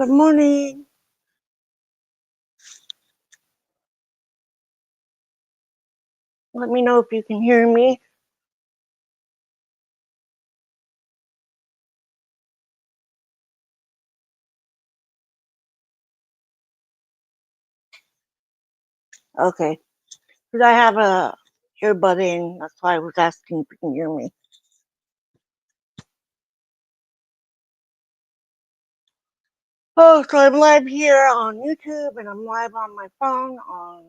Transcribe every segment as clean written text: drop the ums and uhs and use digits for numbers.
Good morning. Let me know if you can hear me. Okay, because I have a earbud in. That's why I was asking if you can hear me. Oh, so I'm live here on YouTube and I'm live on my phone on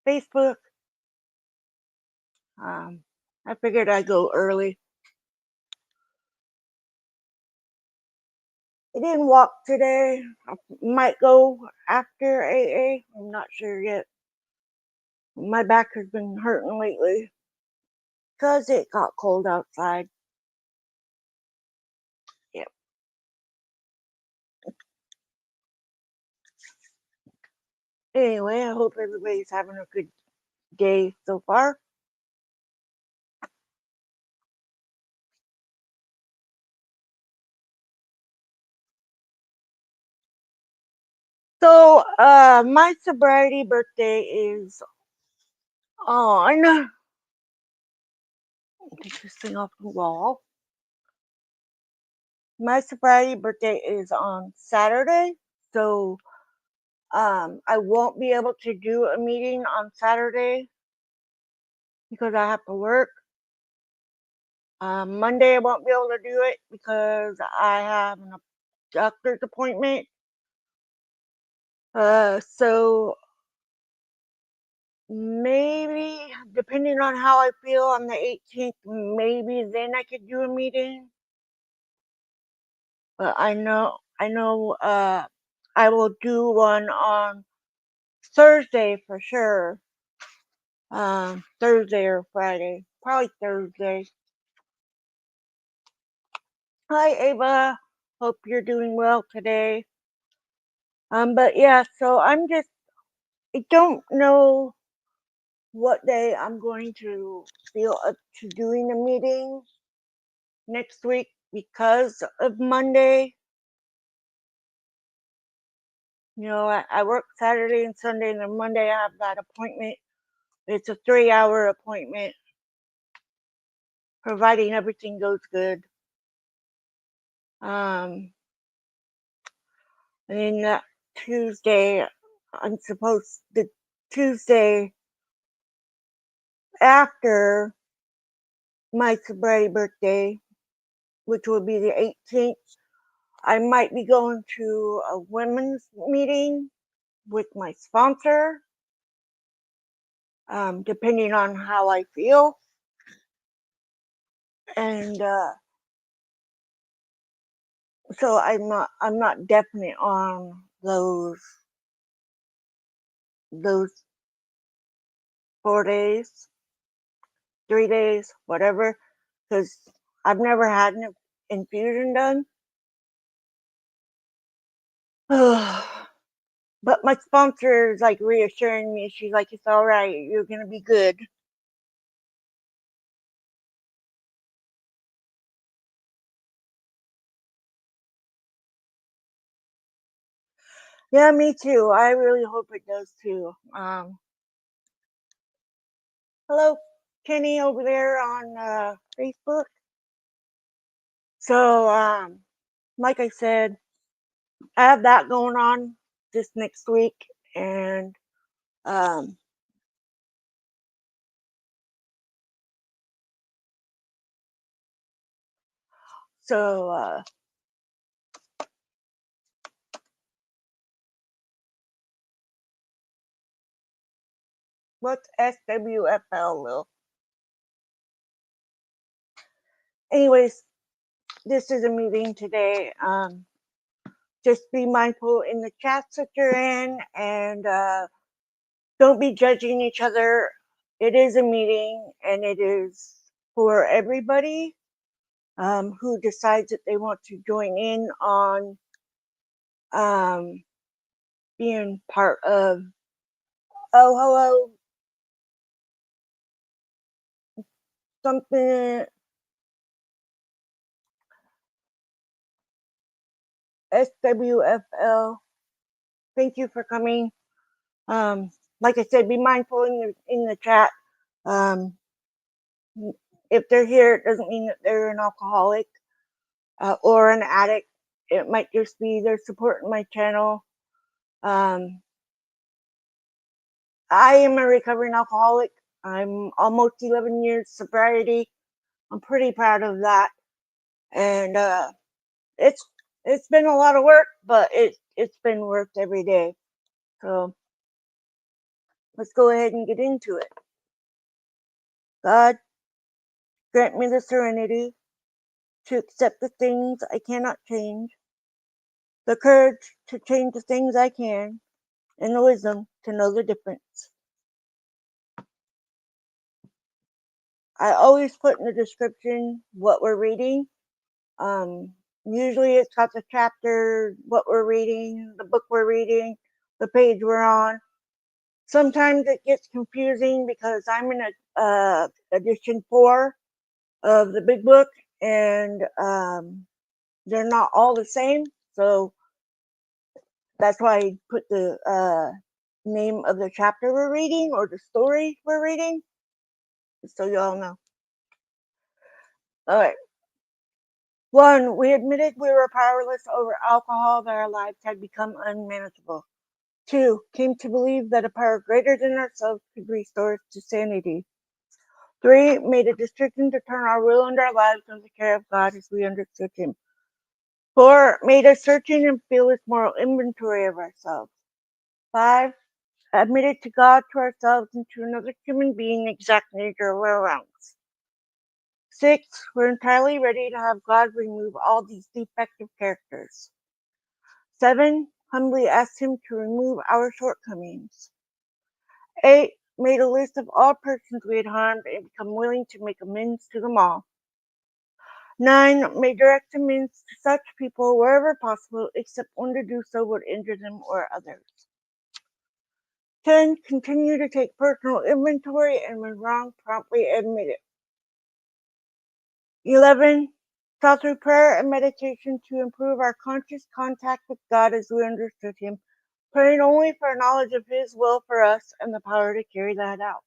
Facebook. I figured I'd go early. I didn't walk today. I might go after AA. I'm not sure yet. My back has been hurting lately because it got cold outside. Yep. Anyway, I hope everybody's having a good day so far. So, my sobriety birthday is on. Take this thing off the wall. My sobriety birthday is on Saturday, so I won't be able to do a meeting on Saturday because I have to work. Monday I won't be able to do it because I have a doctor's appointment. So maybe depending on how I feel on the 18th, maybe then I could do a meeting. But I know I will do one on Thursday for sure. Thursday or Friday. Probably Thursday. Hi Ava. Hope you're doing well today. But yeah, so I don't know what day I'm going to feel up to doing a meeting next week because of Monday. You know, I work Saturday and Sunday, and then Monday I have that appointment. It's a 3-hour appointment, providing everything goes good. And then that Tuesday, I'm supposed the Tuesday after my sobriety birthday, which will be the 18th, I might be going to a women's meeting with my sponsor, depending on how I feel. And so I'm not definite on those 4 days, 3 days, whatever, because I've never had an infusion done. But my sponsor is like reassuring me. She's like, "It's all right. You're gonna be good." Yeah, me too. I really hope it does too. Hello, Kenny over there on Facebook. So, like I said, I have that going on this next week, and um, so what's SWFL, Lil? Anyways, this is a meeting today. Just be mindful in the chats that you're in, and don't be judging each other. It is a meeting, and it is for everybody who decides that they want to join in on um, being part of. Oh, hello, something. SWFL, thank you for coming. Like I said, be mindful in the chat. If they're here, it doesn't mean that they're an alcoholic or an addict. It might just be they're supporting my channel. I am a recovering alcoholic. I'm almost 11 years sobriety. I'm pretty proud of that, and it's been a lot of work, but it's been worth every day. So let's go ahead and get into it. God, grant me the serenity to accept the things I cannot change, the courage to change the things I can, and the wisdom to know the difference. I always put in the description what we're reading. Usually it's got the chapter, what we're reading, the book we're reading, the page we're on. Sometimes it gets confusing because I'm in edition 4 of the big book, and they're not all the same. So that's why I put the name of the chapter we're reading or the story we're reading, so you all know. All right. 1, we admitted we were powerless over alcohol, that our lives had become unmanageable. 2, came to believe that a power greater than ourselves could restore us to sanity. 3, made a decision to turn our will and our lives under the care of God as we understood Him. 4, made a searching and fearless moral inventory of ourselves. 5, admitted to God, to ourselves, and to another human being the exact nature of our wrongs. 6, we're entirely ready to have God remove all these defective characters. 7, humbly asked Him to remove our shortcomings. 8, made a list of all persons we had harmed and become willing to make amends to them all. 9, made direct amends to such people wherever possible, except when to do so would injure them or others. 10, continue to take personal inventory and when wrong, promptly admit it. 11, sought through prayer and meditation to improve our conscious contact with God as we understood Him, praying only for knowledge of His will for us and the power to carry that out.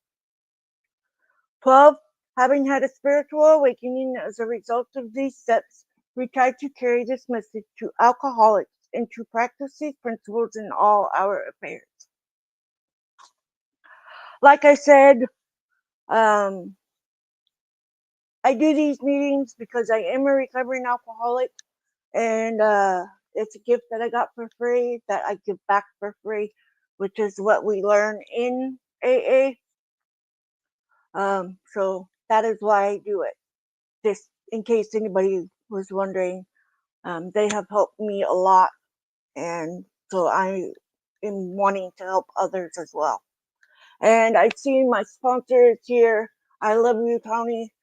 12, having had a spiritual awakening as a result of these steps, we tried to carry this message to alcoholics and to practice these principles in all our affairs. Like I said, I do these meetings because I am a recovering alcoholic, and it's a gift that I got for free that I give back for free, which is what we learn in AA. So that is why I do it. Just in case anybody was wondering, they have helped me a lot, and so I am wanting to help others as well. And I see my sponsors here. I love you, Tony.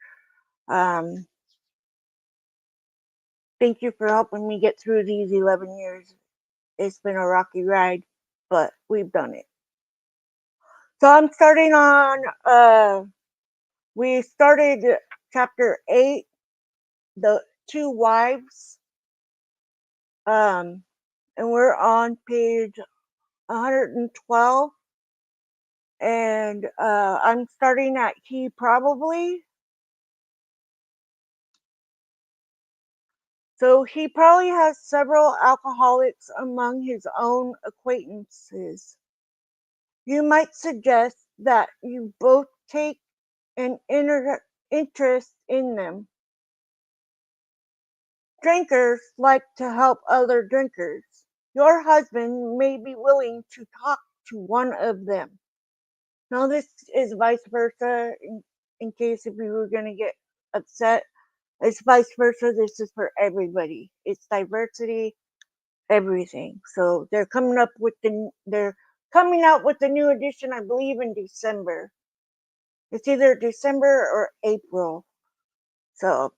Thank you for helping me get through these 11 years. It's been a rocky ride, but we've done it. So I'm starting on, we started chapter 8, the 2 wives, and we're on page 112, and I'm starting at he probably. So he probably has several alcoholics among his own acquaintances. You might suggest that you both take an interest in them. Drinkers like to help other drinkers. Your husband may be willing to talk to one of them. Now, this is vice versa, in case if you were going to get upset. It's vice versa. This is for everybody. It's diversity, everything. So they're coming out with the new edition, I believe, in December. It's either December or April. So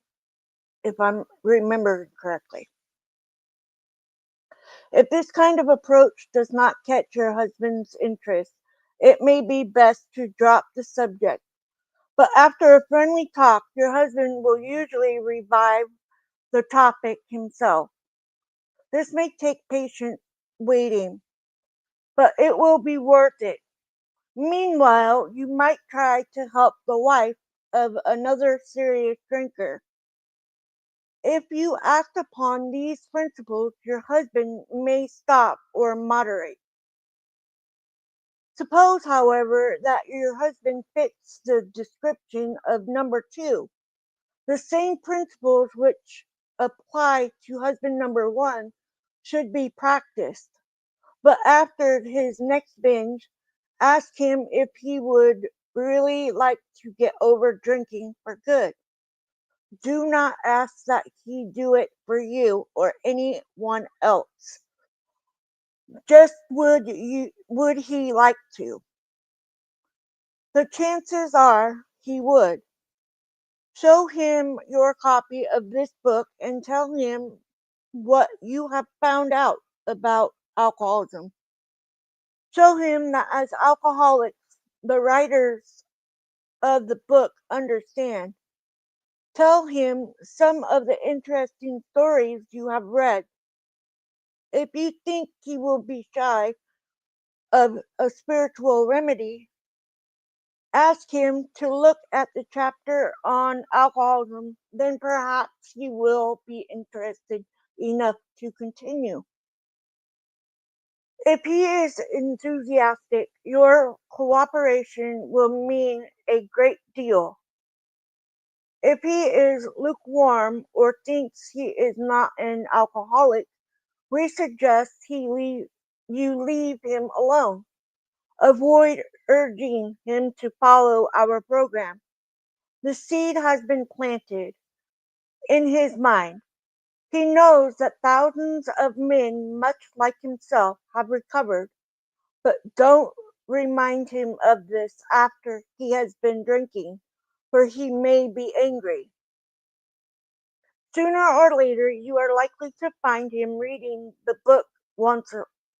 if I'm remembering correctly. If this kind of approach does not catch your husband's interest, it may be best to drop the subject. But after a friendly talk, your husband will usually revive the topic himself. This may take patient waiting, but it will be worth it. Meanwhile, you might try to help the wife of another serious drinker. If you act upon these principles, your husband may stop or moderate. Suppose, however, that your husband fits the description of number two. The same principles which apply to husband number one should be practiced. But after his next binge, ask him if he would really like to get over drinking for good. Do not ask that he do it for you or anyone else. Just would he like to? The chances are he would. Show him your copy of this book and tell him what you have found out about alcoholism. Show him that as alcoholics, the writers of the book understand. Tell him some of the interesting stories you have read. If you think he will be shy of a spiritual remedy, ask him to look at the chapter on alcoholism, then perhaps he will be interested enough to continue. If he is enthusiastic, your cooperation will mean a great deal. If he is lukewarm or thinks he is not an alcoholic, we suggest you leave him alone. Avoid urging him to follow our program. The seed has been planted in his mind. He knows that thousands of men, much like himself, have recovered, but don't remind him of this after he has been drinking, for he may be angry. Sooner or later, you are likely to find him reading the book once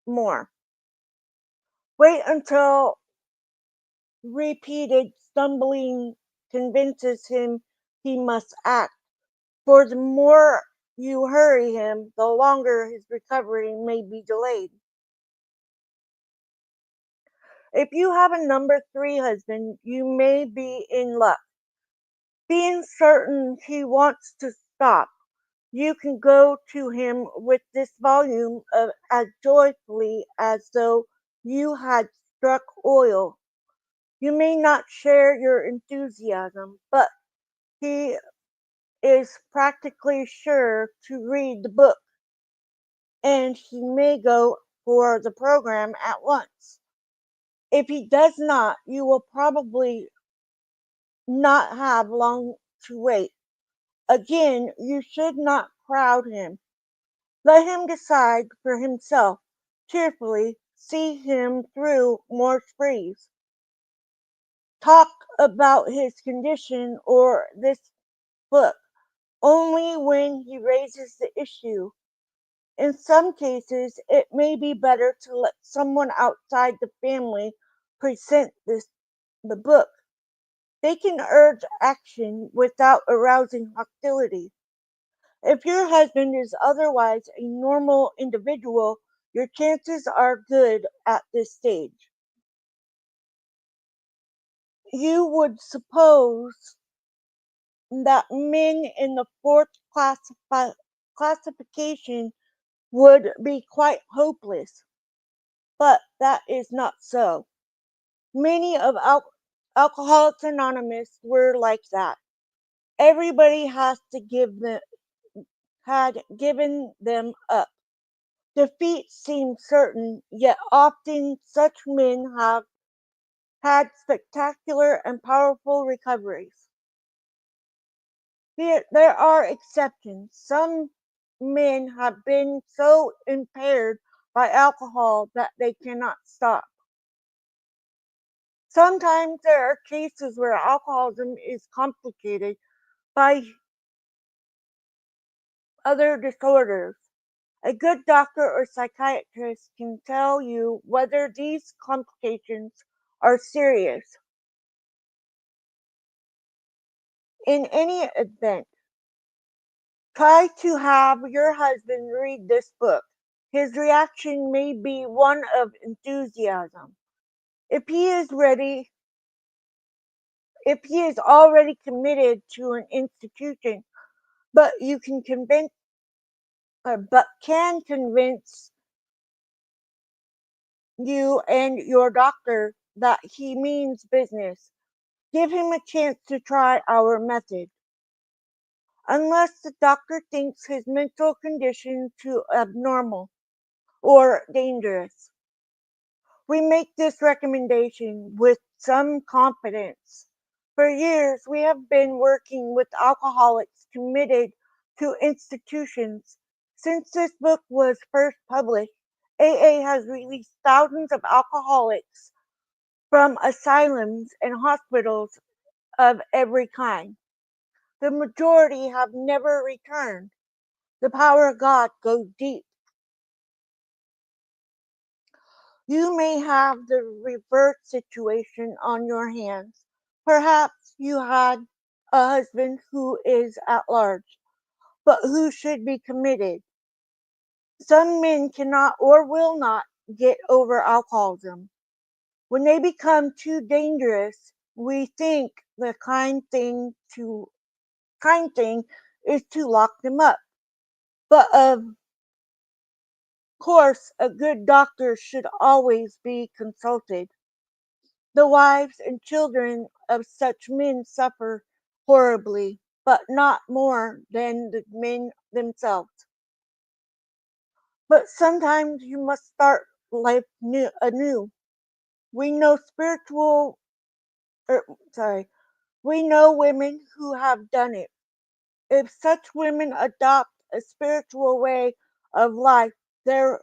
more. Wait until repeated stumbling convinces him he must act, for the more you hurry him, the longer his recovery may be delayed. If you have a number three husband, you may be in luck. Being certain he wants to stop, you can go to him with this volume as joyfully as though you had struck oil. You may not share your enthusiasm, but he is practically sure to read the book, and he may go for the program at once. If he does not, you will probably not have long to wait. Again, you should not crowd him. Let him decide for himself. Cheerfully see him through more sprees. Talk about his condition or this book only when he raises the issue. In some cases, it may be better to let someone outside the family present the book. They can urge action without arousing hostility. If your husband is otherwise a normal individual, your chances are good at this stage. You would suppose that men in the fourth classification would be quite hopeless, but that is not so. Many of Alcoholics Anonymous were like that. Everybody had given them up. Defeat seemed certain, yet often such men have had spectacular and powerful recoveries. There are exceptions. Some men have been so impaired by alcohol that they cannot stop. Sometimes there are cases where alcoholism is complicated by other disorders. A good doctor or psychiatrist can tell you whether these complications are serious. In any event, Try to have your husband read this book. His reaction may be one of enthusiasm. If he is ready, if he is already committed to an institution, but you can convince, but can convince you and your doctor that he means business, give him a chance to try our method. Unless the doctor thinks his mental condition too abnormal or dangerous. We make this recommendation with some confidence. For years, we have been working with alcoholics committed to institutions. Since this book was first published, AA has released thousands of alcoholics from asylums and hospitals of every kind. The majority have never returned. The power of God goes deep. You may have the reverse situation on your hands. Perhaps you had a husband who is at large, but who should be committed. Some men cannot or will not get over alcoholism. When they become too dangerous, we think the kind thing is to lock them up. But of course, a good doctor should always be consulted. The wives and children of such men suffer horribly, but not more than the men themselves. But sometimes you must start life anew. We know spiritual, er, sorry, we know women who have done it. If such women adopt a spiritual way of life, their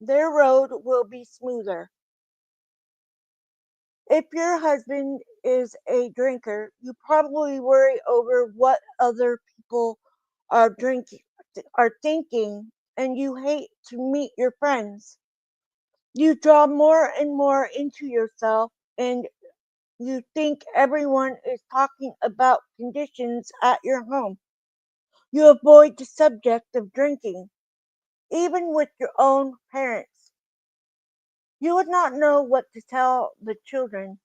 road will be smoother. If your husband is a drinker, you probably worry over what other people are drinking are thinking, and you hate to meet your friends. You draw more and more into yourself, and you think everyone is talking about conditions at your home. You avoid the subject of drinking, even with your own parents. You would not know what to tell the children.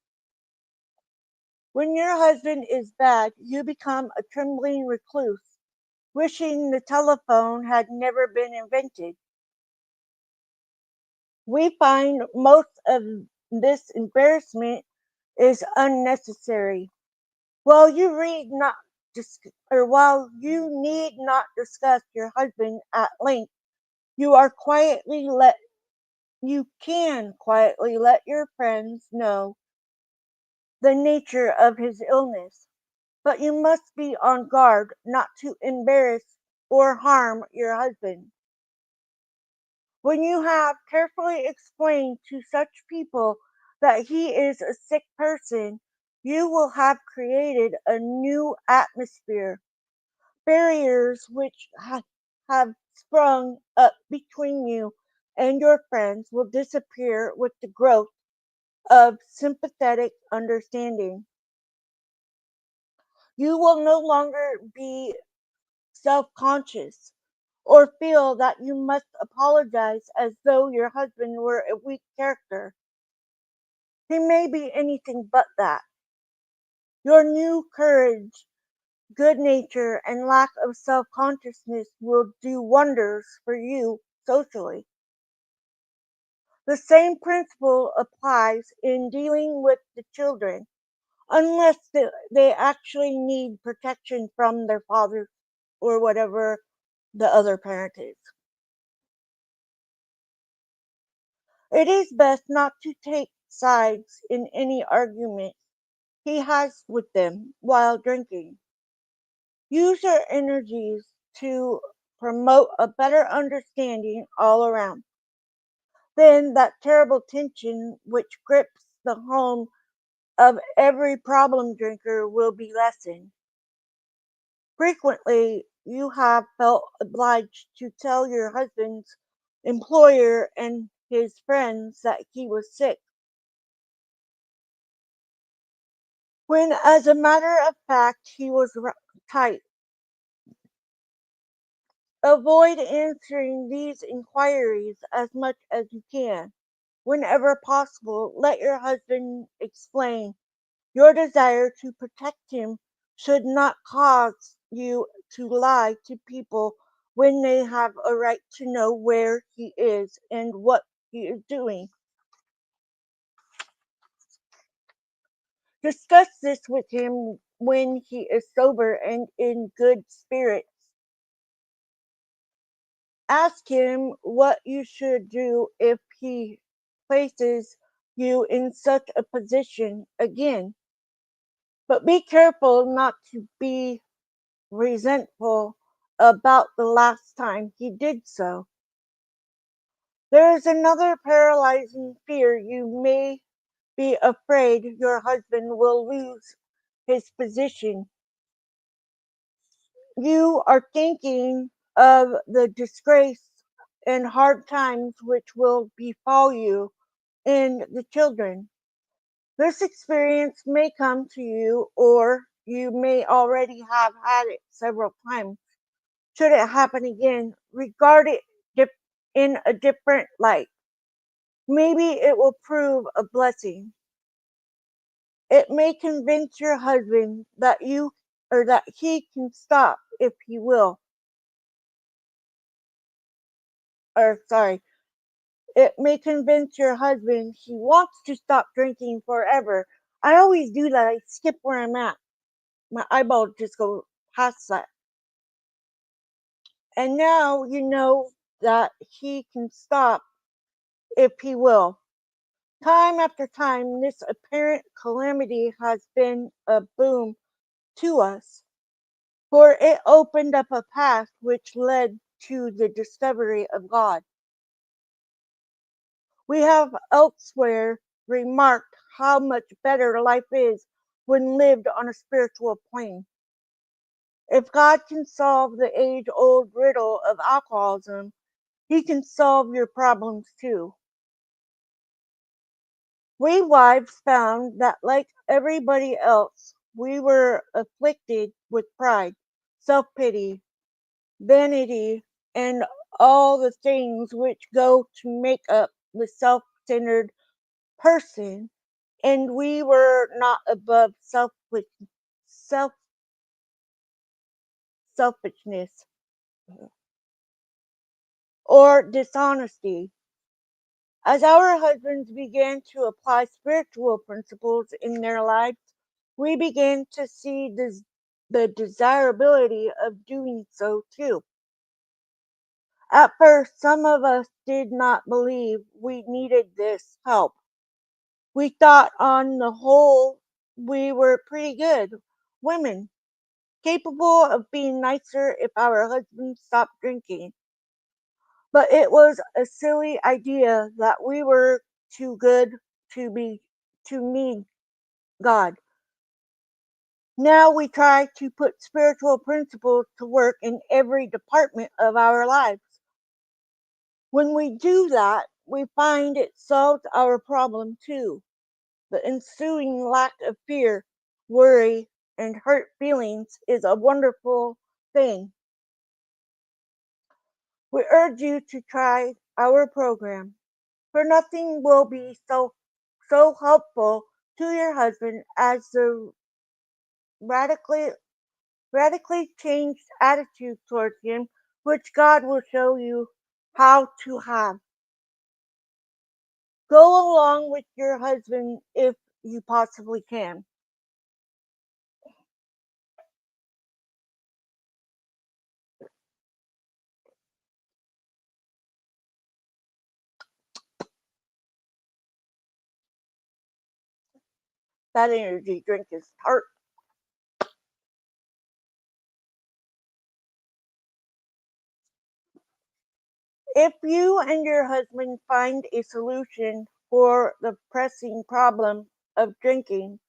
When your husband is bad, you become a trembling recluse, wishing the telephone had never been invented. We find most of this embarrassment is unnecessary. While you read not dis- or while you need not discuss your husband at length, you are quietly let you can quietly let your friends know the nature of his illness. But you must be on guard not to embarrass or harm your husband. When you have carefully explained to such people that he is a sick person, you will have created a new atmosphere. Barriers which have sprung up between you and your friends will disappear with the growth of sympathetic understanding. You will no longer be self conscious or feel that you must apologize as though your husband were a weak character. He may be anything but that. Your new courage, good nature, and lack of self consciousness will do wonders for you socially. The same principle applies in dealing with the children, unless they actually need protection from their father or whatever the other parent is. It is best not to take sides in any argument he has with them while drinking. Use your energies to promote a better understanding all around. Then that terrible tension which grips the home of every problem drinker will be lessened. Frequently, you have felt obliged to tell your husband's employer and his friends that he was sick, when as a matter of fact he was tight. Avoid answering these inquiries as much as you can. Whenever possible, let your husband explain. Your desire to protect him should not cause you to lie to people when they have a right to know where he is and what he is doing. Discuss this with him when he is sober and in good spirits. Ask him what you should do if he places you in such a position again. But be careful not to be resentful about the last time he did so. There is another paralyzing fear. You may be afraid your husband will lose his position. You are thinking of the disgrace and hard times which will befall you and the children. This experience may come to you, or you may already have had it several times. Should it happen again, regard it in a different light. Maybe it will prove a blessing. It may convince your husband that you or that he can stop if he will. Or sorry, it may convince your husband he wants to stop drinking forever. I always do that. I skip where I'm at. My eyeball just goes past that. And now you know that he can stop if he will. Time after time, this apparent calamity has been a boon to us, for it opened up a path which led to the discovery of God. We have elsewhere remarked how much better life is when lived on a spiritual plane. If God can solve the age old riddle of alcoholism, he can solve your problems too. We wives found that, like everybody else, we were afflicted with pride, self pity, vanity, and all the things which go to make up the self centered person, and we were not above self selfishness or dishonesty. As our husbands began to apply spiritual principles in their lives, we began to see the desirability of doing so too. At first, some of us did not believe we needed this help. We thought on the whole we were pretty good women, capable of being nicer if our husbands stopped drinking. But it was a silly idea that we were too good to be to need God. Now we try to put spiritual principles to work in every department of our lives. When we do that, we find it solves our problem too. The ensuing lack of fear, worry, and hurt feelings is a wonderful thing. We urge you to try our program, for nothing will be so helpful to your husband as the radically radically changed attitude towards him, which God will show you how to have. Go along with your husband if you possibly can. That energy drink is tart. If you and your husband find a solution for the pressing problem of drinking,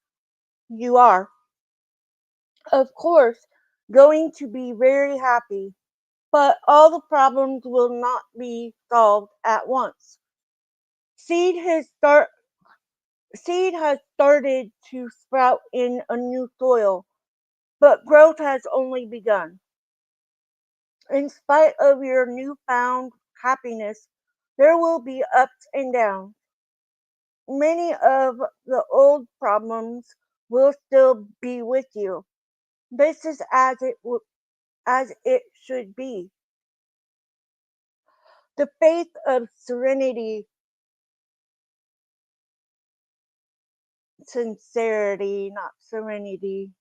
you are, of course, going to be very happy. But all the problems will not be solved at once. Seed has start Seed has started to sprout in a new soil, but growth has only begun. In spite of your newfound happiness, there will be ups and downs. Many of the old problems will still be with you. This is as it should be. The faith of serenity, sincerity, not serenity.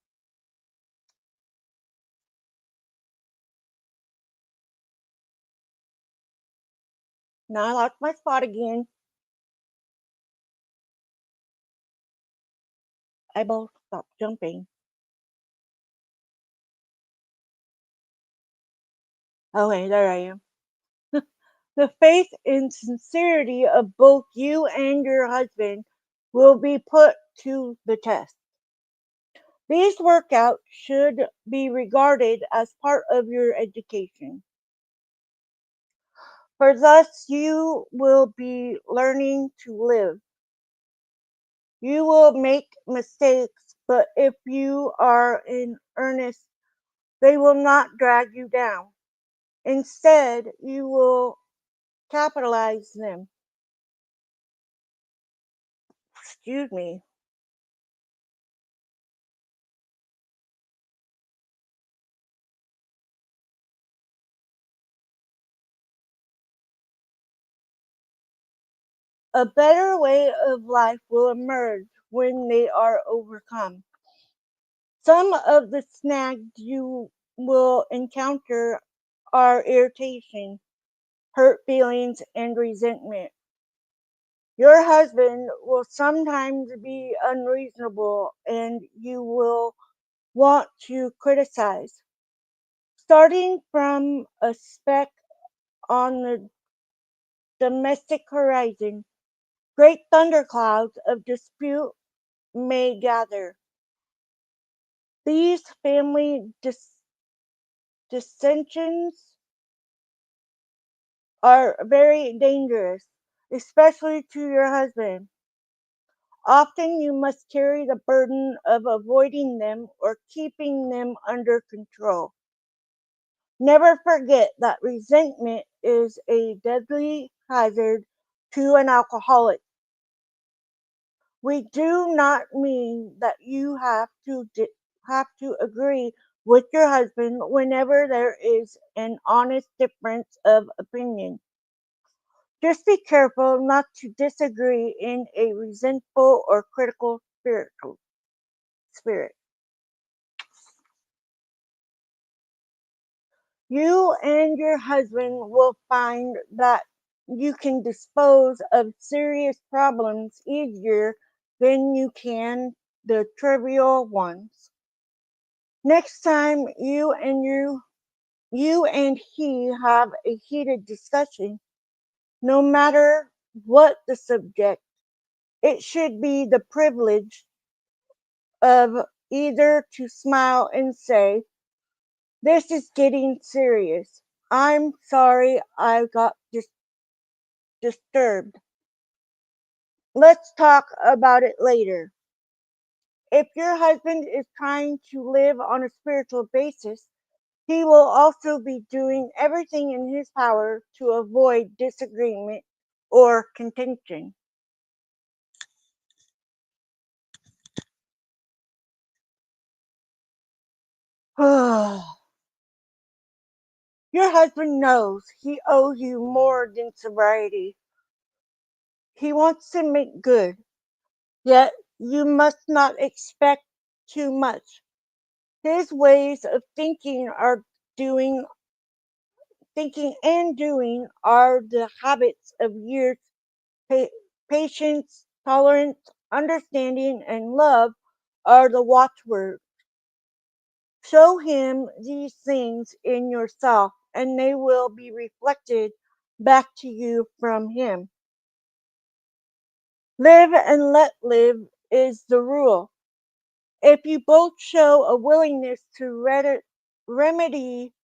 Now I lost my spot again. I both stopped jumping. Okay, there I am. The faith and sincerity of both you and your husband will be put to the test. These workouts should be regarded as part of your education, for thus you will be learning to live. You will make mistakes, but if you are in earnest, they will not drag you down. Instead, you will capitalize them. Excuse me. A better way of life will emerge when they are overcome. Some of the snags you will encounter are irritation, hurt feelings, and resentment. Your husband will sometimes be unreasonable and you will want to criticize. Starting from a speck on the domestic horizon, great thunderclouds of dispute may gather. These family dissensions are very dangerous, especially to your husband. Often you must carry the burden of avoiding them or keeping them under control. Never forget that resentment is a deadly hazard to an alcoholic. We do not mean that you have to agree with your husband whenever there is an honest difference of opinion. Just be careful not to disagree in a resentful or critical spirit. You and your husband will find that you can dispose of serious problems easier than you can the trivial ones. Next time you and he have a heated discussion, no matter what the subject, it should be the privilege of either to smile and say, "This is getting serious. I'm sorry I got disturbed. Let's talk about it later." If your husband is trying to live on a spiritual basis, he will also be doing everything in his power to avoid disagreement or contention. Your husband knows he owes you more than sobriety. He wants to make good, yet you must not expect too much. His ways of doing thinking and doing are the habits of years. Pa- Patience, tolerance, understanding, and love are the watchwords. Show him these things in yourself, and they will be reflected back to you from him. Live and let live is the rule. If you both show a willingness to remedy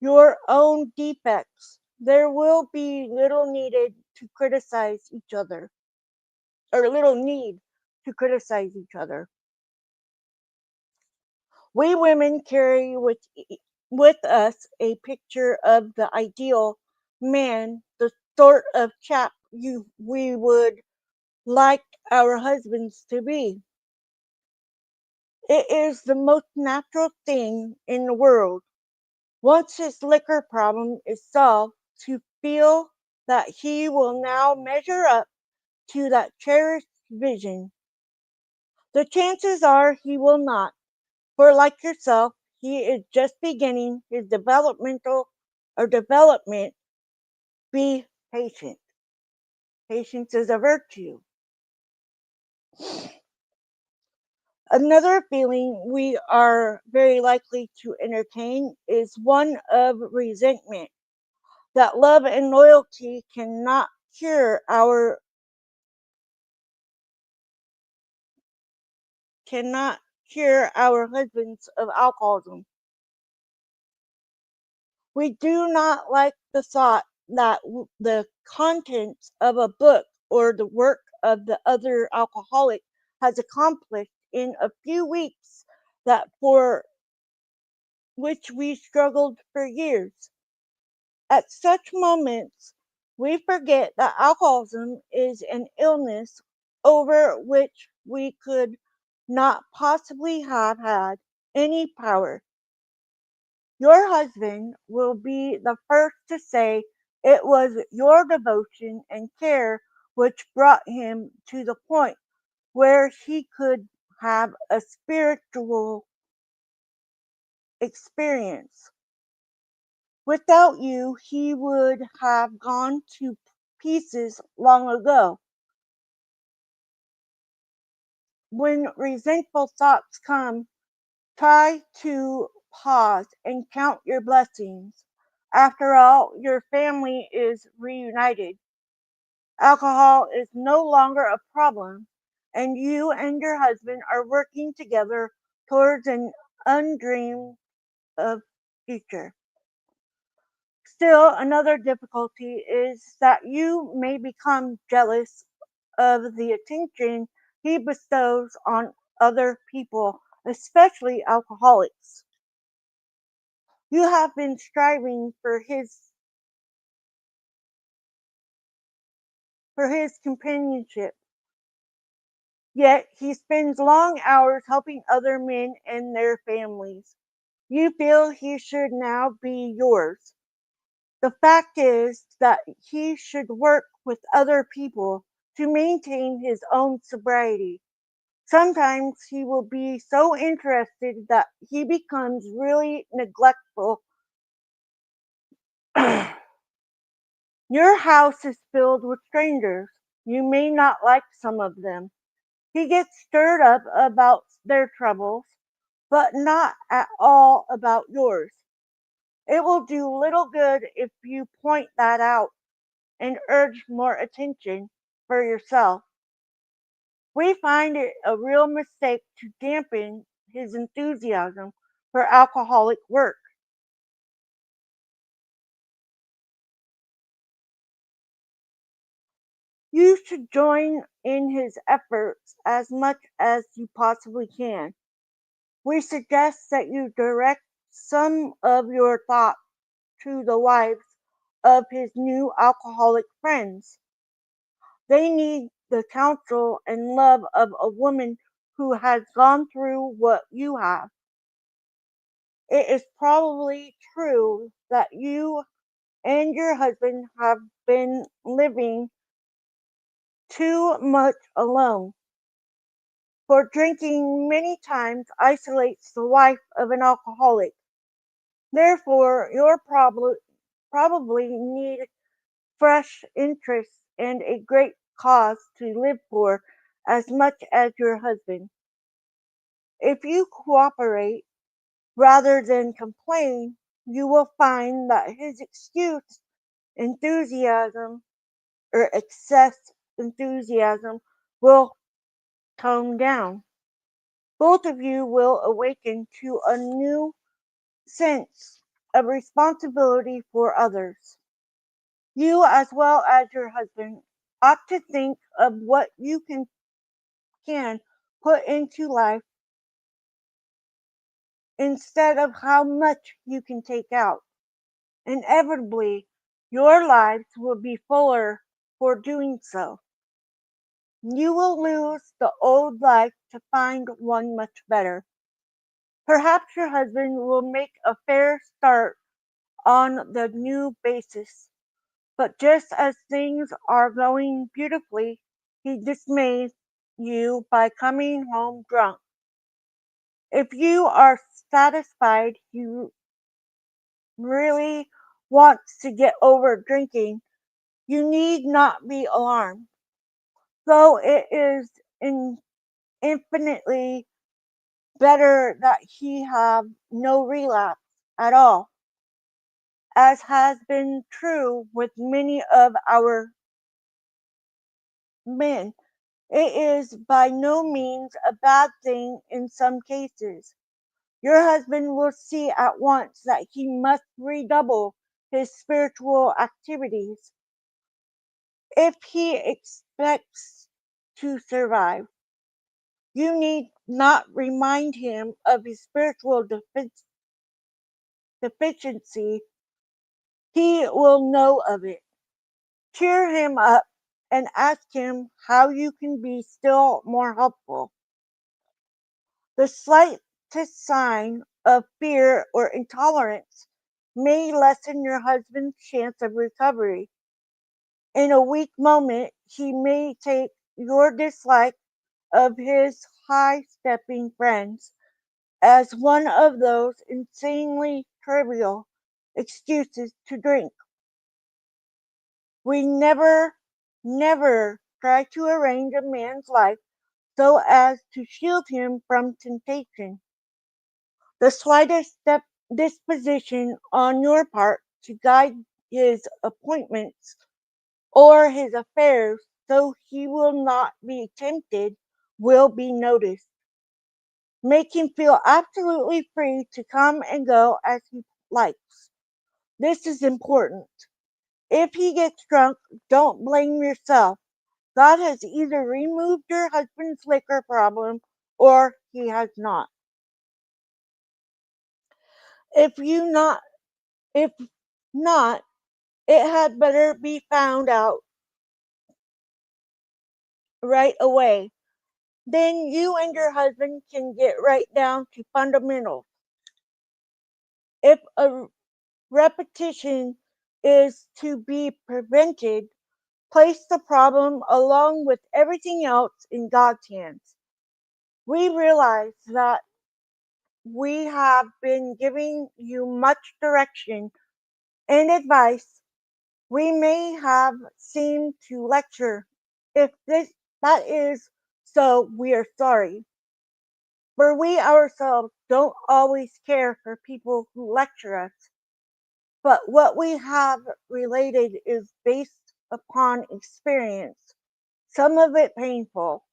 your own defects, there will be little needed to criticize each other, or little need to criticize each other. We women carry with us a picture of the ideal man, the sort of chap we would like our husbands to be. It is the most natural thing in the world, once his liquor problem is solved, to feel that he will now measure up to that cherished vision. The chances are he will not, for like yourself, he is just beginning his development. Be patient. Patience is a virtue. Another feeling we are very likely to entertain is one of resentment. That love and loyalty cannot cure our husbands of alcoholism. We do not like the thought that the contents of a book or the work of the other alcoholic has accomplished in a few weeks that for which we struggled for years. At such moments, we forget that alcoholism is an illness over which we could not possibly have had any power. Your husband will be the first to say it was your devotion and care which brought him to the point where he could have a spiritual experience. Without you, he would have gone to pieces long ago. When resentful thoughts come, try to pause and count your blessings. After all, your family is reunited. Alcohol is no longer a problem, and you and your husband are working together towards an undreamed of future. Still, another difficulty is that you may become jealous of the attention he bestows on other people, especially alcoholics. You have been striving for his companionship, yet he spends long hours helping other men and their families. You feel he should now be yours. The fact is that he should work with other people to maintain his own sobriety. Sometimes he will be so interested that he becomes really neglectful. Your house is filled with strangers. You may not like some of them. He gets stirred up about their troubles, but not at all about yours. It will do little good if you point that out and urge more attention for yourself. We find it a real mistake to dampen his enthusiasm for alcoholic work. You should join in his efforts as much as you possibly can. We suggest that you direct some of your thoughts to the wives of his new alcoholic friends. They need the counsel and love of a woman who has gone through what you have. It is probably true that you and your husband have been living too much alone, for drinking many times isolates the wife of an alcoholic. Therefore, you probably need fresh interests and a great cause to live for as much as your husband. If you cooperate rather than complain, you will find that his enthusiasm excess enthusiasm will tone down. Both of you will awaken to a new sense of responsibility for others. You, as well as your husband, ought to think of what you can put into life instead of how much you can take out. Inevitably, your lives will be fuller for doing so. You will lose the old life to find one much better. Perhaps your husband will make a fair start on the new basis, but just as things are going beautifully, he dismays you by coming home drunk. If you are satisfied he really wants to get over drinking, you need not be alarmed, though it is infinitely better that he have no relapse at all, as has been true with many of our men. It is by no means a bad thing in some cases. Your husband will see at once that he must redouble his spiritual activities if he expects to survive. You need not remind him of his spiritual deficiency. He will know of it. Cheer him up and ask him how you can be still more helpful. The slightest sign of fear or intolerance may lessen your husband's chance of recovery. In a weak moment, he may take your dislike of his high stepping friends as one of those insanely trivial excuses to drink. We never try to arrange a man's life so as to shield him from temptation. The slightest disposition on your part to guide his appointments or his affairs so he will not be tempted will be noticed. Make him feel absolutely free to come and go as he likes. This is important. If he gets drunk, don't blame yourself. God has either removed your husband's liquor problem or he has not. If you not if not, it had better be found out right away. Then you and your husband can get right down to fundamentals. If a repetition is to be prevented, place the problem along with everything else in God's hands. We realize that we have been giving you much direction and advice. We may have seemed to lecture. If that is so, we are sorry. For we ourselves don't always care for people who lecture us, but what we have related is based upon experience, some of it painful.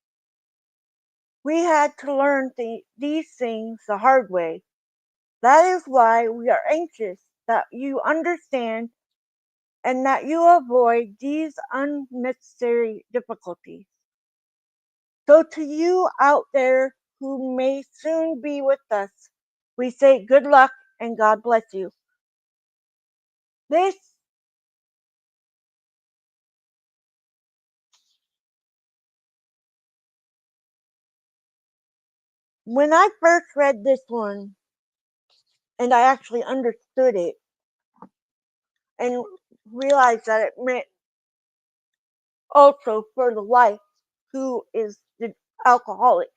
We had to learn these things the hard way. That is why we are anxious that you understand and that you avoid these unnecessary difficulties. So, to you out there who may soon be with us, we say good luck and God bless you. This, when I first read this one and I actually understood it and realized that it meant also for the wife who is the alcoholic,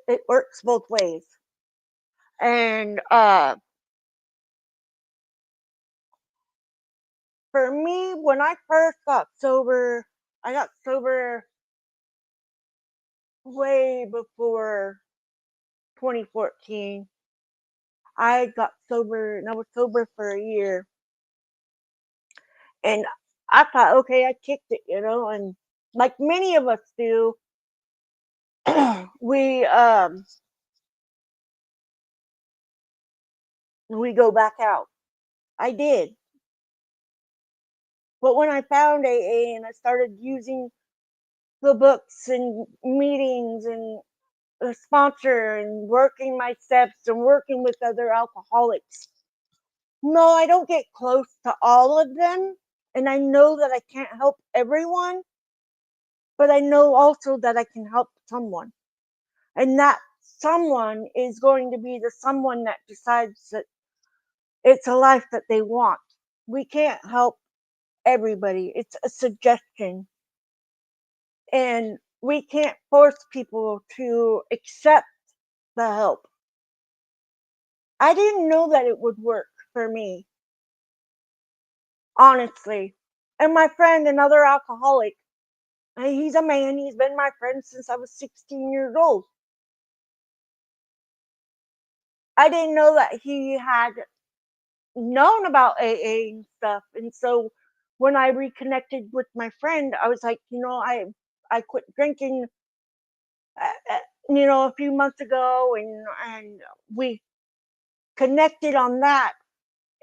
it works both ways. And for me, when I first got sober, I got sober way before 2014. I got sober and I was sober for a year. And I thought, okay, I kicked it, and like many of us do, we we go back out. I did. But when I found AA and I started using the books and meetings and a sponsor and working my steps and working with other alcoholics. No, I don't get close to all of them. And I know that I can't help everyone, but I know also that I can help someone. And that someone is going to be the someone that decides that it's a life that they want. We can't help everybody, it's a suggestion. And we can't force people to accept the help. I didn't know that it would work for me, honestly. And my friend, another alcoholic, he's a man, he's been my friend since I was 16 years old. I didn't know that he had known about AA and stuff. And so when I reconnected with my friend, I was like, I quit drinking, a few months ago, and we connected on that.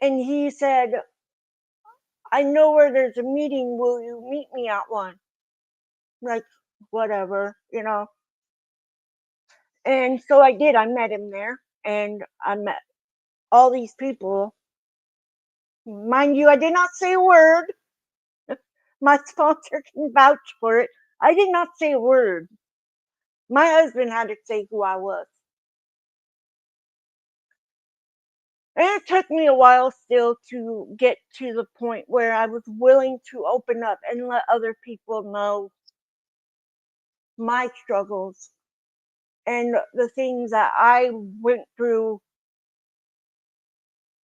And he said, I know where there's a meeting. Will you meet me at one? Like, whatever. And so I did. I met him there, and I met all these people. Mind you, I did not say a word. My sponsor can vouch for it. I did not say a word. My husband had to say who I was. And it took me a while still to get to the point where I was willing to open up and let other people know my struggles and the things that I went through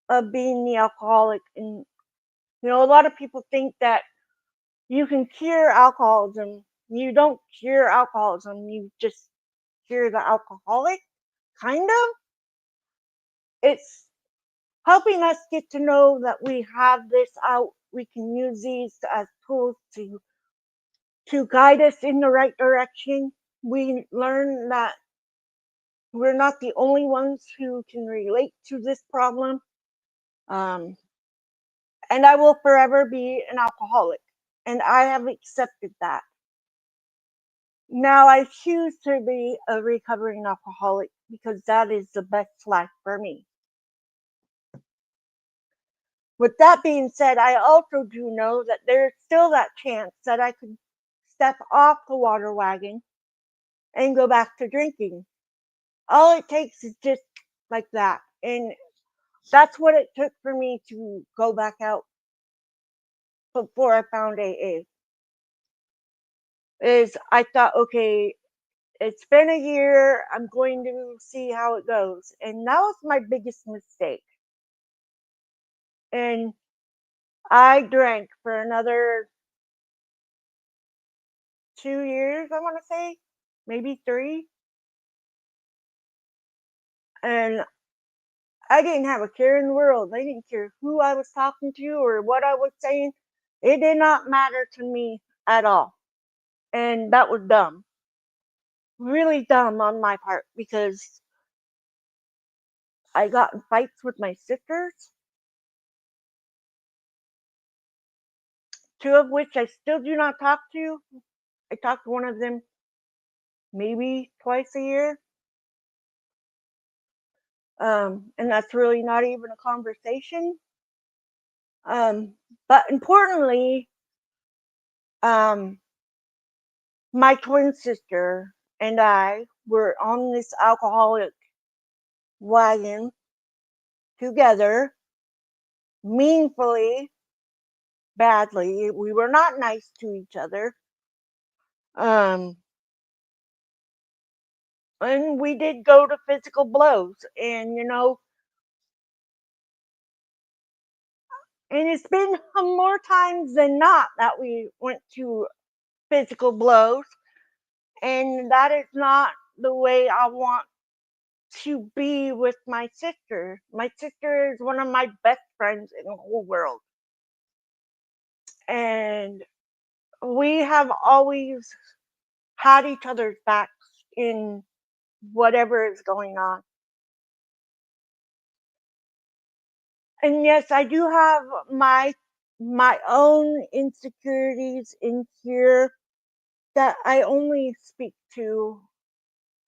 of being the alcoholic. And, a lot of people think that you can cure alcoholism. You don't cure alcoholism, you just cure the alcoholic, kind of. It's helping us get to know that we have this out. We can use these as tools to guide us in the right direction. We learn that we're not the only ones who can relate to this problem. Um, and I will forever be an alcoholic, and I have accepted that. Now I choose to be a recovering alcoholic because that is the best life for me. With that being said, I also do know that there's still that chance that I could step off the water wagon and go back to drinking. All it takes is just like that. And that's what it took for me to go back out before I found AA. Is I thought, okay, it's been a year, I'm going to see how it goes. And that was my biggest mistake. And I drank for another 2 years, I want to say, maybe 3. And I didn't have a care in the world. I didn't care who I was talking to or what I was saying. It did not matter to me at all. And that was dumb. Really dumb on my part because I got in fights with my sisters, 2 of which I still do not talk to. I talk to one of them maybe twice a year. And that's really not even a conversation. Um, but importantly, um, my twin sister and I were on this alcoholic wagon together, meanfully, badly. We were not nice to each other. Um, and we did go to physical blows, and and it's been more times than not that we went to physical blows, and that is not the way I want to be with my sister. My sister is one of my best friends in the whole world. And we have always had each other's backs in whatever is going on. And yes, I do have my own insecurities in here that I only speak to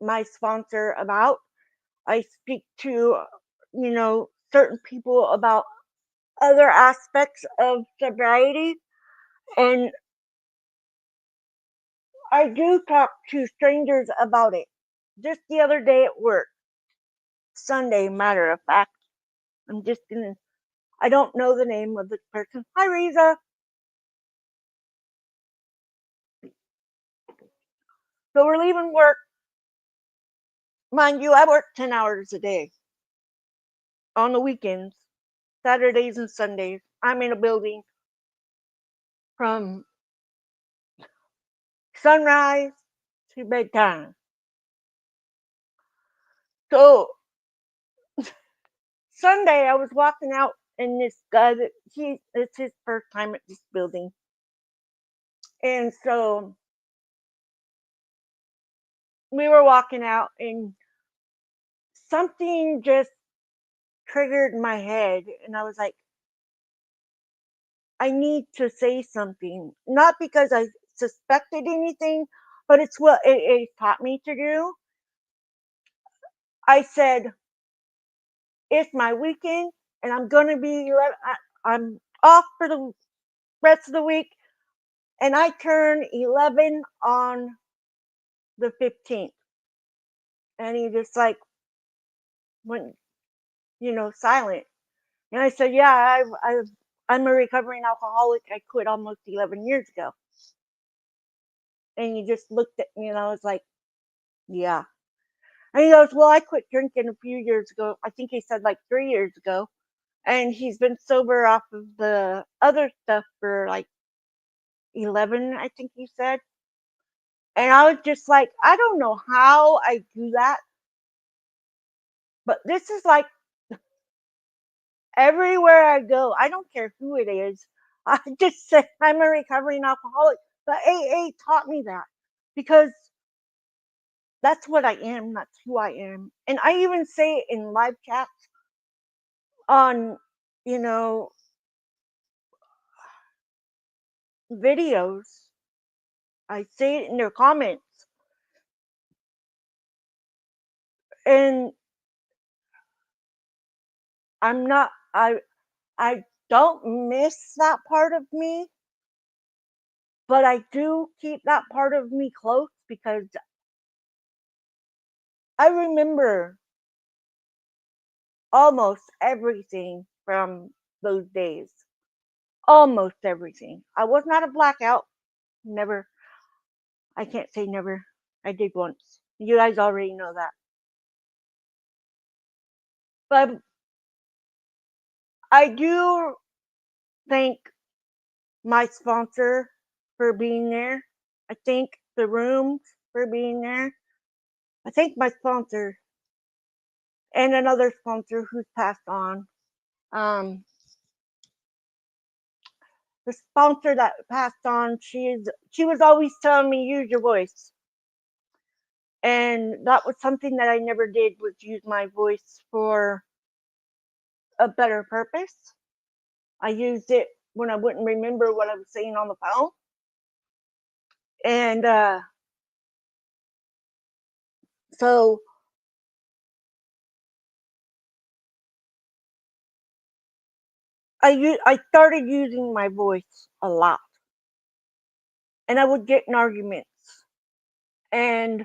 my sponsor about. I speak to, certain people about other aspects of sobriety. And I do talk to strangers about it. Just the other day at work, Sunday, matter of fact. I'm just gonna, I don't know the name of this person. Hi, Riza. So we're leaving work. Mind you, I work 10 hours a day on the weekends, Saturdays and Sundays. I'm in a building from sunrise to bedtime. So Sunday, I was walking out, and this guy that it's his first time at this building, and so we were walking out, and something just triggered my head, and I was like, I need to say something, not because I suspected anything, but it's what it taught me to do. I said, it's my weekend, and I'm gonna be, I'm off for the rest of the week, and I turn 11 on the 15th. And he just like went, silent. And I said, yeah, I'm a recovering alcoholic. I quit almost 11 years ago. And he just looked at me, and I was like, yeah. And he goes, well, I quit drinking a few years ago. I think he said like 3 years ago. And he's been sober off of the other stuff for like 11, I think he said. And I was just like, I don't know how I do that, but this is like everywhere I go. I don't care who it is. I just say I'm a recovering alcoholic. But AA taught me that because that's what I am. That's who I am. And I even say it in live chats on, you know, videos. I say it in their comments. And I'm not, I don't miss that part of me, but I do keep that part of me close because I remember almost everything from those days. Almost everything. I was not a blackout. Never. I can't say never. I did once. You guys already know that. But I do thank my sponsor for being there. I thank the rooms for being there. I thank my sponsor and another sponsor who's passed on. Um, the sponsor that passed on, she was always telling me use your voice, and that was something that I never did, was use my voice for a better purpose. I used it when I wouldn't remember what I was saying on the phone, and so I started using my voice a lot, and I would get in arguments. And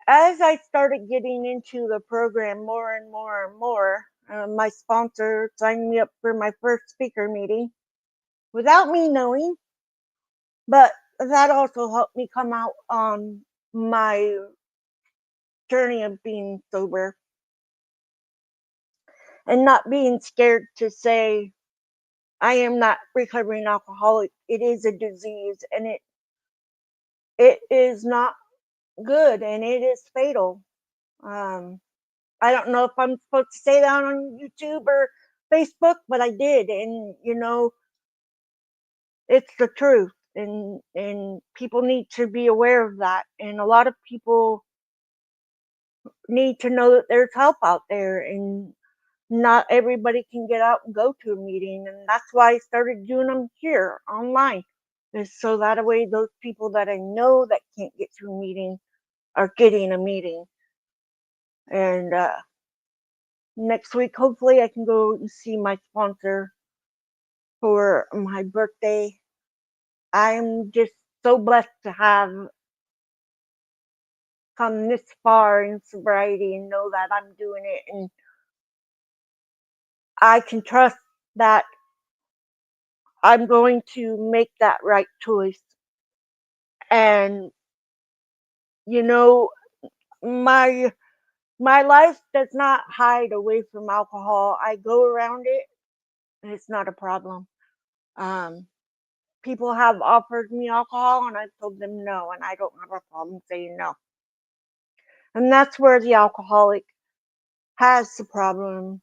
as I started getting into the program more and more and more, my sponsor signed me up for my first speaker meeting without me knowing, but that also helped me come out on my journey of being sober and not being scared to say, I am not recovering alcoholic. It is a disease, and it is not good, and it is fatal. Um, I don't know if I'm supposed to say that on YouTube or Facebook, but I did, and it's the truth, and people need to be aware of that, and a lot of people need to know that there's help out there, and not everybody can get out and go to a meeting, and that's why I started doing them here online, is so that way those people that I know that can't get to a meeting, are getting a meeting. And next week, hopefully, I can go and see my sponsor for my birthday. I'm just so blessed to have come this far in sobriety and know that I'm doing it, and I can trust that I'm going to make that right choice. And you know, my my life does not hide away from alcohol. I go around it, and it's not a problem. Um, People have offered me alcohol, and I've told them no, and I don't have a problem saying no. And that's where the alcoholic has the problem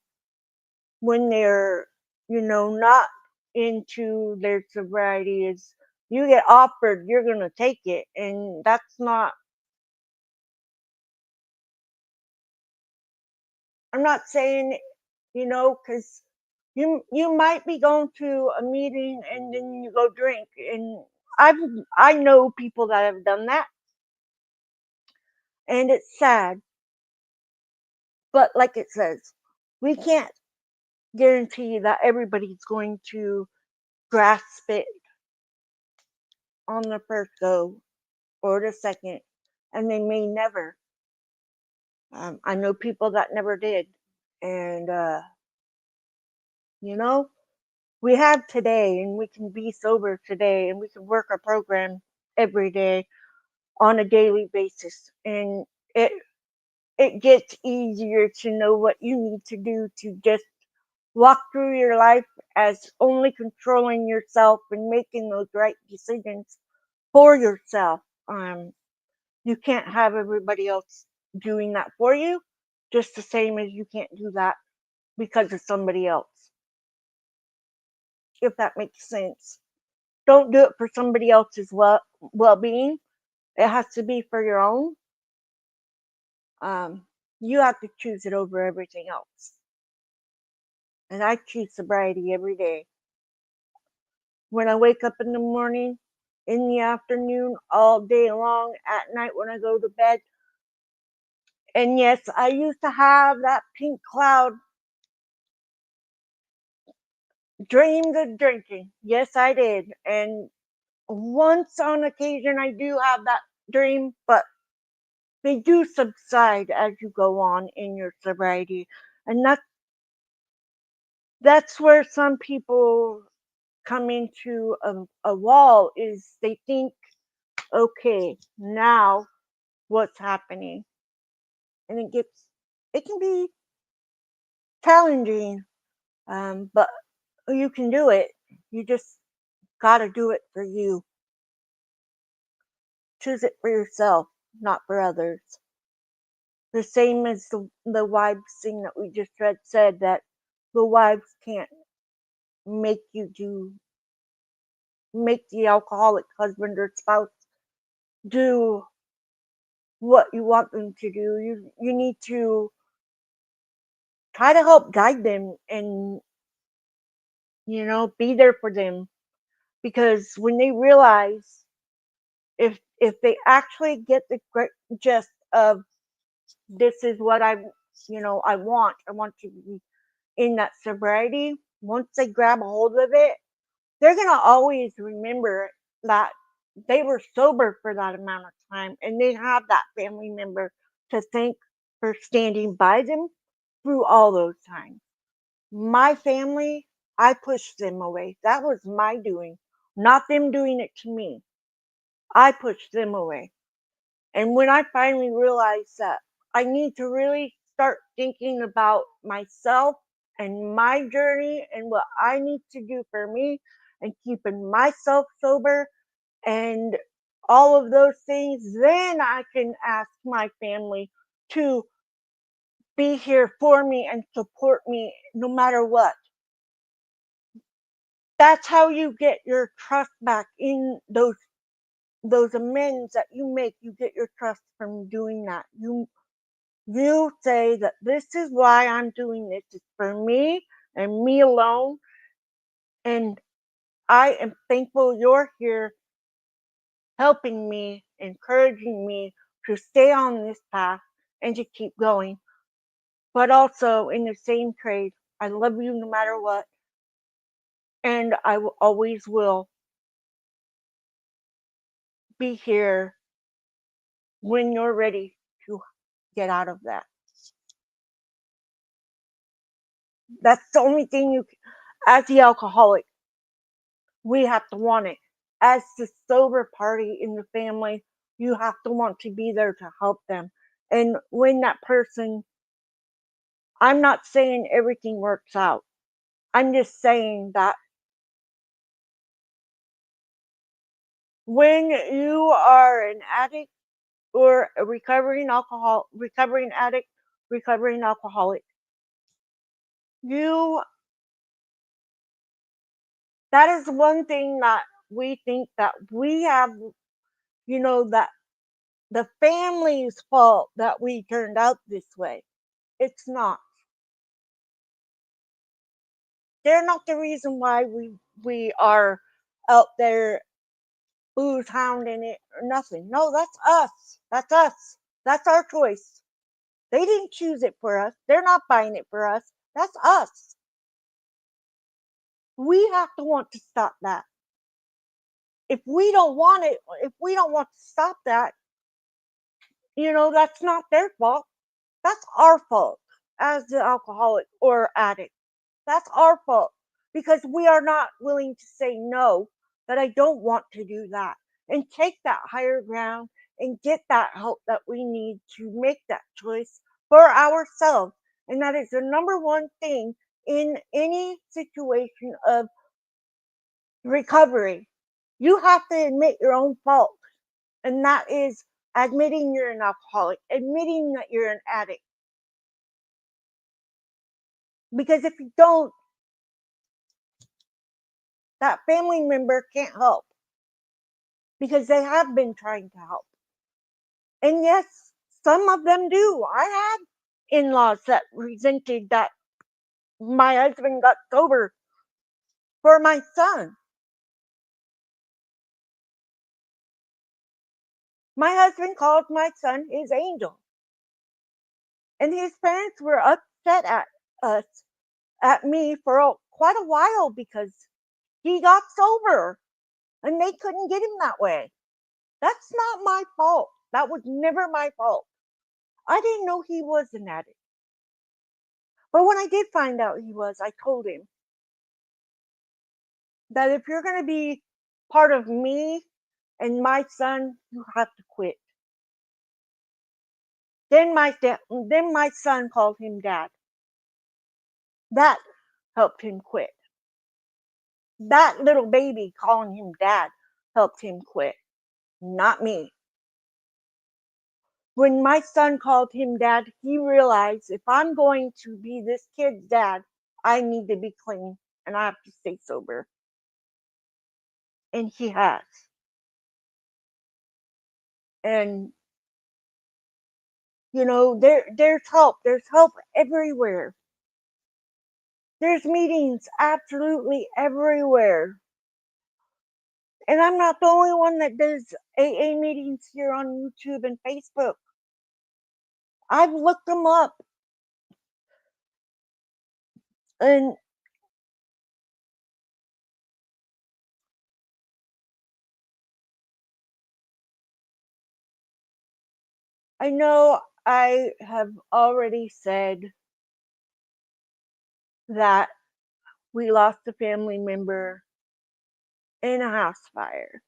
when they're, not into their sobriety. Is you get offered, you're gonna take it, and that's not. I'm not saying, because you might be going to a meeting and then you go drink, and I've I know people that have done that, and it's sad. But like it says, we can't guarantee that everybody's going to grasp it on the first go or the second, and they may never. I know people that never did, and you know, we have today, and we can be sober today, and we can work our program every day on a daily basis, and it it gets easier to know what you need to do to just walk through your life as only controlling yourself and making those right decisions for yourself. You can't have everybody else doing that for you, just the same as you can't do that because of somebody else, if that makes sense. Don't do it for somebody else's well-being. It has to be for your own. Um, you have to choose it over everything else. And I choose sobriety every day. When I wake up in the morning, in the afternoon, all day long, at night when I go to bed. And yes, I used to have that pink cloud dreams of drinking. Yes, I did. And once on occasion, I do have that dream, but they do subside as you go on in your sobriety. And that's where some people come into a wall is they think, okay, now what's happening? And it can be challenging, but you can do it. You just gotta do it for you. Choose it for yourself, not for others. The same as the wives thing that we just read said that the wives can't make you make the alcoholic husband or spouse do what you want them to do. You need to try to help guide them and be there for them, because when they realize, if they actually get the great gist of this is what I want to be in that sobriety. Once they grab a hold of it, they're gonna always remember that they were sober for that amount of time, and they have that family member to thank for standing by them through all those times. My family, I pushed them away. That was my doing, not them doing it to me. I pushed them away. And when I finally realized that I need to really start thinking about myself and my journey and what I need to do for me and keeping myself sober and all of those things, then I can ask my family to be here for me and support me no matter what. That's how you get your trust back in those amends that you make. You get your trust from doing that. You say that this is why I'm doing this. It's for me and me alone. And I am thankful you're here helping me, encouraging me to stay on this path and to keep going. But also in the same trade, I love you no matter what, and I will always will be here when you're ready to get out of that. That's the only thing as the alcoholic, we have to want it. As the sober party in the family, you have to want to be there to help them. And when that person, I'm not saying everything works out. I'm just saying that when you are an addict or a recovering addict, recovering alcoholic, you, that is one thing that we think that we have, that the family's fault that we turned out this way. It's not. They're not the reason why we are out there booze hounding it or nothing. No, that's us. That's us. That's our choice. They didn't choose it for us. They're not buying it for us. That's us. We have to want to stop that. If we don't want it, if we don't want to stop that, that's not their fault. That's our fault as the alcoholic or addict. That's our fault because we are not willing to say no, that I don't want to do that and take that higher ground and get that help that we need to make that choice for ourselves. And that is the number one thing in any situation of recovery. You have to admit your own fault, and that is admitting you're an alcoholic, admitting that you're an addict. Because if you don't, that family member can't help because they have been trying to help. And yes, some of them do. I had in laws that resented that my husband got sober for my son. My husband called my son his angel. And his parents were upset at us, at me for quite a while because he got sober and they couldn't get him that way. That's not my fault. That was never my fault. I didn't know he was an addict. But when I did find out he was, I told him that if you're going to be part of me and my son, you have to quit. Then my son called him dad. That helped him quit. That little baby calling him dad helped him quit, not me. When my son called him dad, he realized if I'm going to be this kid's dad, I need to be clean and I have to stay sober. And he has. And there's help. There's help everywhere. There's meetings absolutely everywhere. And I'm not the only one that does AA meetings here on YouTube and Facebook. I've looked them up. And I know I have already said that we lost a family member in a house fire.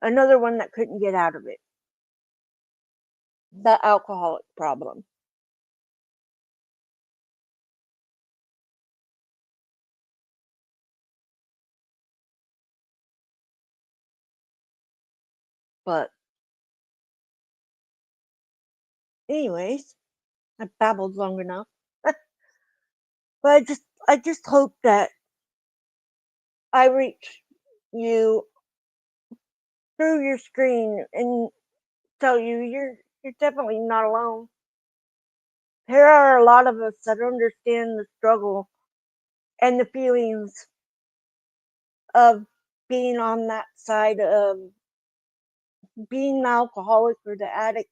Another one that couldn't get out of it. The alcoholic problem. But anyways, I babbled long enough. But I just hope that I reach you through your screen and tell you you're definitely not alone. There are a lot of us that understand the struggle and the feelings of being on that side of being an alcoholic or the addict.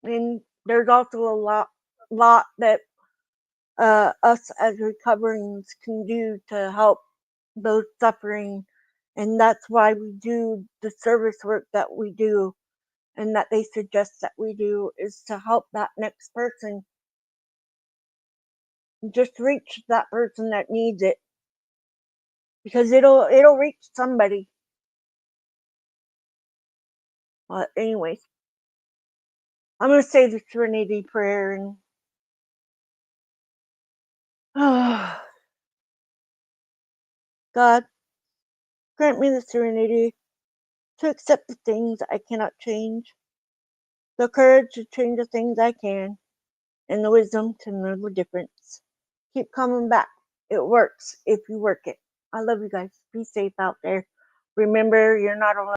And there's also a lot that us as recoverings can do to help those suffering. And that's why we do the service work that we do and that they suggest that we do, is to help that next person. Just reach that person that needs it, because it'll reach somebody. But anyways, I'm gonna say the Serenity Prayer, and God, grant me the serenity to accept the things I cannot change, the courage to change the things I can, and the wisdom to know the difference. Keep coming back. It works if you work it. I love you guys. Be safe out there. Remember, you're not alone.